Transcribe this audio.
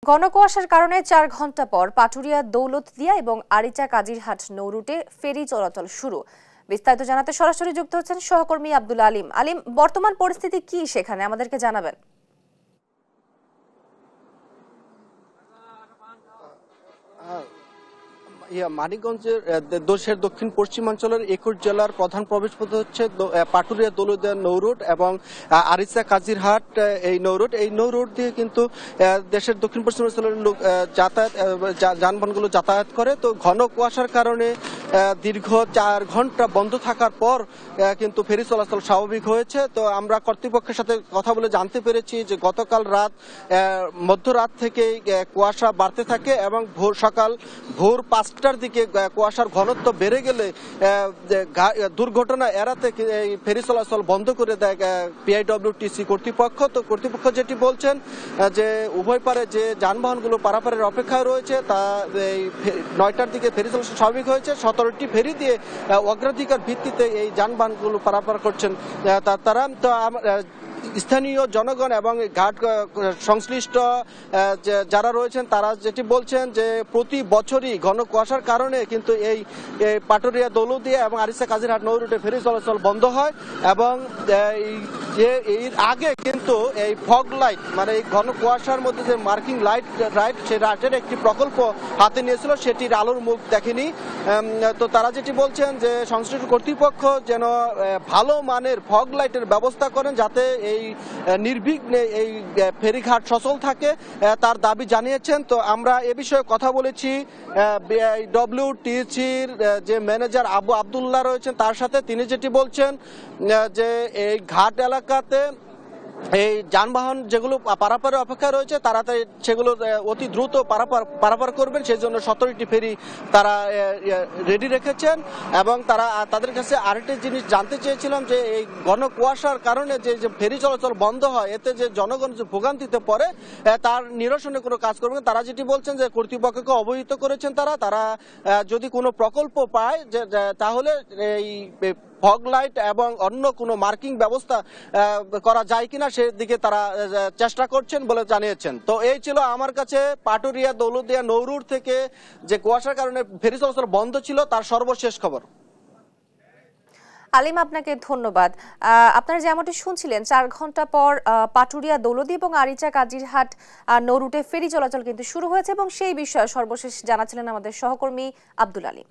ঘন কুয়াশার কারণে ৪ ঘন্টা পর পাটুরিয়া দৌলতদিয়া এবং আরিচা কাজিরহাট নৌ রুটে ফেরি চলাচল শুরু। বিস্তারিত জানাতে সরাসরি যুক্ত হচ্ছেন সহকর্মী আব্দুল আলিম। আলিম, বর্তমান পরিস্থিতি কি সেখানে আমাদেরকে জানাবেন। মানিকগঞ্জের দেশের দক্ষিণ পশ্চিমাঞ্চলের ২১ জেলার প্রধান প্রবেশপথ হচ্ছে পাটুরিয়া দৌলতদিয়া নৌ রুট এবং আরিচা কাজিরহাট এই নৌ রুট। এই নৌ রুট দিয়ে কিন্তু দেশের দক্ষিণ পশ্চিমাঞ্চলের লোক যানবাহনগুলো যাতায়াত করে। তো ঘন কুয়াশার কারণে দীর্ঘ ৪ ঘন্টা বন্ধ থাকার পর কিন্তু ফেরি চলাচল স্বাভাবিক হয়েছে। তো আমরা কর্তৃপক্ষের সাথে কথা বলে জানতে পেরেছি যে গতকাল মধ্যরাত থেকে কুয়াশা বাড়তে থাকে এবং ভোর ৫টার দিকে কুয়াশার ঘনত্ব বেড়ে গেলে দুর্ঘটনা এড়াতে এই ফেরি চলাচল বন্ধ করে দেয় পিআইডব্লিউটিসি কর্তৃপক্ষ। তো কর্তৃপক্ষ যেটি বলছেন যে উভয় পারে যে যানবাহনগুলো পারাপারের অপেক্ষায় রয়েছে তা এই ৯টার দিকে ফেরি চলাচল স্বাভাবিক হয়েছে। ১৭টি ফেরি দিয়ে অগ্রাধিকার ভিত্তিতে এই যানবাহনগুলো পারাপার করছেন তারা। তো স্থানীয় জনগণ এবং ঘাট সংশ্লিষ্ট যারা রয়েছেন তারা যেটি বলছেন যে প্রতি বছরই ঘন কুয়াশার কারণে কিন্তু এই পাটুরিয়া দৌলতদিয়া এবং আরিচা কাজিরহাট নৌ রুটে ফেরি চলাচল বন্ধ হয় এবং এর আগে কিন্তু এই ফগ লাইট মানে এই ঘন কুয়াশার মধ্যে যে মার্কিং লাইট সেই লাইটের একটি প্রকল্প হাতে নিয়েছিল, সেটির আলোর মুখ দেখেনি। তো তারা যেটি বলছেন যে সংশ্লিষ্ট কর্তৃপক্ষ যেন ভালো মানের ফগ লাইটের ব্যবস্থা করেন যাতে এই নির্বিঘ্নে এই ফেরিঘাট সচল থাকে, তার দাবি জানিয়েছেন। তো আমরা এ বিষয়ে কথা বলেছি ডব্লিউটিসির যে ম্যানেজার আব্দুল্লাহ রয়েছেন তার সাথে। তিনি যেটি বলছেন যে এই ঘাট এলাকাতে এই যানবাহন যেগুলো পারাপারের অপেক্ষা রয়েছে তারা সেগুলো অতি দ্রুত পারাপার করবেন, সেই জন্য ১৭টি ফেরি তারা রেডি রেখেছেন। এবং তাদের কাছে আরেকটি জিনিস জানতে চেয়েছিলাম যে এই ঘন কুয়াশার কারণে যে ফেরি চলাচল বন্ধ হয় এতে যে জনগণ যে ভোগান্তিতে পড়ে তার নিরসনে কোনো কাজ করবেন। তারা যেটি বলছেন যে কর্তৃপক্ষকে অবহিত করেছেন তারা যদি কোনো প্রকল্প পায় তাহলে এই ফগ লাইট এবং অন্য কোনো মার্কিং ব্যবস্থা করা যায় কিনা সেদিকে তারা চেষ্টা করছেন বলে জানিয়েছেন। তো এই ছিল আমার কাছে পাটুরিয়া দৌলতদিয়া নৌ রুট থেকে যে কুয়াশার কারণে ফেরি চলাচল বন্ধ ছিল তার সর্বশেষ খবর। আলিম, আপনাকে ধন্যবাদ। আপনারা যেমনটি শুনছিলেন ৪ ঘন্টা পর পাটুরিয়া দৌলতদিয়া এবং আরিচা কাজিরহাট নৌ রুটে ফেরি চলাচল কিন্তু শুরু হয়েছে এবং সেই বিষয়ে সর্বশেষ জানাচ্ছিলেন আমাদের সহকর্মী আব্দুল আলিম।